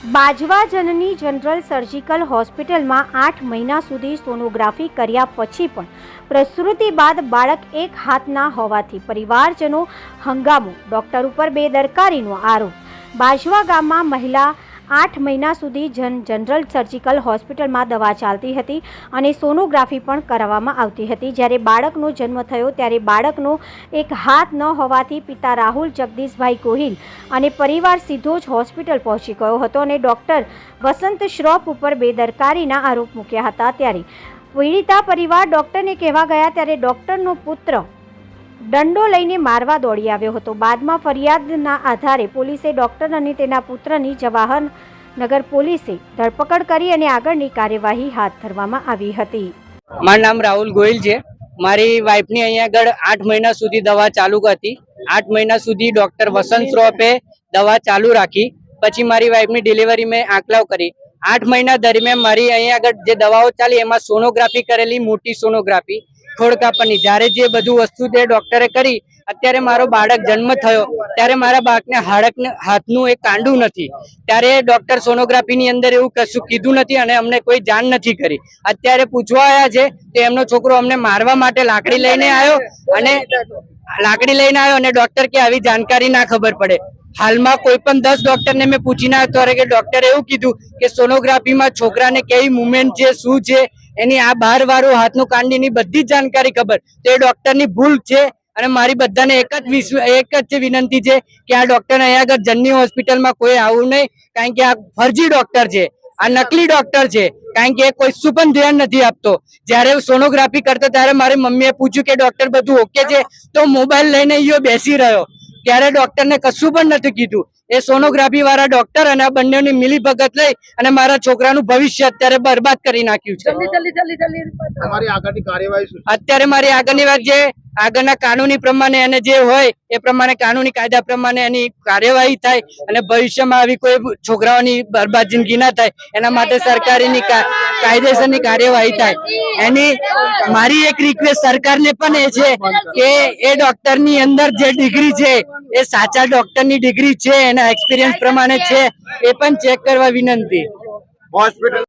બાજવા જનની general surgical હોસ્પિટલમાં 8 મહિના સુધી સોનોગ્રાફી કર્યા પછી પણ પ્રસૂતિ બાદ બાળક એક હાથના હોવાથી પરિવારજનો હંગામો, ડોક્ટર ઉપર બેદરકારીનો આરોપ। બાજવા ગામમાં મહિલા 8 મહિના સુધી જનરલ સર્જિકલ હોસ્પિટલમાં દવા ચાલતી હતી અને સોનોગ્રાફી પણ કરાવવામાં આવતી હતી। જ્યારે બાળકનો જન્મ થયો ત્યારે બાળકનો એક હાથ ન હોવાથી પિતા રાહુલ જગદીશભાઈ ગોહિલ અને પરિવાર સીધો જ હોસ્પિટલ પહોંચી ગયો હતો અને ડોક્ટર વસંત શ્રોફ ઉપર બેદરકારીના આરોપ મૂક્યા હતા। ત્યારે પીડિતા પરિવાર ડોક્ટરને કહેવા ગયા ત્યારે ડોક્ટરનો પુત્ર દંડો લઈને મારવા દોડી આવ્યો હતો। બાદમાં ફરિયાદના આધારે પોલીસે ડોક્ટર અને તેના પુત્રની જવાહરનગર પોલીસે ધરપકડ કરી અને આગળની કાર્યવાહી હાથ ધરવામાં આવી હતી। મારું નામ રાહુલ ગોહિલ છે। મારી વાઇફની અહીંયા આગળ 8 મહિના સુધી દવા ચાલુ હતી। 8 મહિના સુધી ડોક્ટર વસંત શ્રોફે દવા ચાલુ રાખી। પછી મારી વાઇફની ડિલિવરી મેં આંકલાવ કરી। 8 મહિના દરમિયાન મારી અહીંયા આગળ જે દવાઓ ચાલી એમાં સોનોગ્રાફી કરેલી, મોટી સોનોગ્રાફી ખોડકાપણની, જ્યારે જે બધું વસ્તુ તે ડોક્ટરે કરી। અત્યારે મારો બાળક જન્મ થયો ત્યારે મારા બાળકને હાથનું એક કાંડું નથી, ત્યારે ડોક્ટર સોનોગ્રાફીની અંદર એવું કશું કીધું નથી અને અમને કોઈ જાણ નથી કરી। અત્યારે પૂછવા આવ્યા છે તો એમનો છોકરો અમને મારવા માટે લાકડી લઈને આવ્યો અને ડોક્ટર કે આવી જાણકારી ના ખબર પડે। હાલમાં કોઈ પણ 10 ડોક્ટરને મેં પૂછીને આવ્યો કે ડોક્ટરે એવું કીધું કે સોનોગ્રાફીમાં છોકરાને કેવી મુવમેન્ટ છે, શું છે, એની આ બહાર વાળું હાથનું કાંડીની બધી જ જાણકારી ખબર, તો એ ડોક્ટરની ભૂલ છે। અને મારી બધાને એક જ વિનંતી છે કે આ ડોક્ટર અહીંયા આગળ જનની હોસ્પિટલમાં કોઈ આવું નહીં, કારણ કે આ ફરજી ડોક્ટર છે, આ નકલી ડોક્ટર છે, કારણ કે કોઈ શું પણ ધ્યાન નથી આપતો। જ્યારે સોનોગ્રાફી કરતો ત્યારે મારી મમ્મીએ પૂછ્યું કે ડોક્ટર બધું ઓકે છે, તો મોબાઈલ લઈને ઈયો બેસી રહ્યો, ત્યારે ડોક્ટરને કશું પણ નથી કીધું। એ સોનોગ્રાફી વાળા ડોક્ટર અને આ બંનેની મિલીભગત લઈ અને મારા છોકરાનું ભવિષ્ય અત્યારે બરબાદ કરી નાખ્યું છે। અત્યારે મારી આગળની વાત જે આગળના કાનૂની પ્રમાણે અને જે હોય એ પ્રમાણે કાનૂની કાયદા પ્રમાણે એની કાર્યવાહી થાય અને ભવિષ્યમાં આવી કોઈ છોકરાઓની બરબાદ જિંદગી ના થાય એના માટે સરકારની કાયદેસરની કાર્યવાહી થાય। એની મારી એક રિક્વેસ્ટ સરકારને પણ એ છે કે એ ડોક્ટરની અંદર જે ડિગ્રી છે એ સાચા ડોક્ટરની ડિગ્રી છે, એના એક્સપિરિયન્સ પ્રમાણે છે, એ પણ ચેક કરવા વિનંતી। હોસ્પિટલ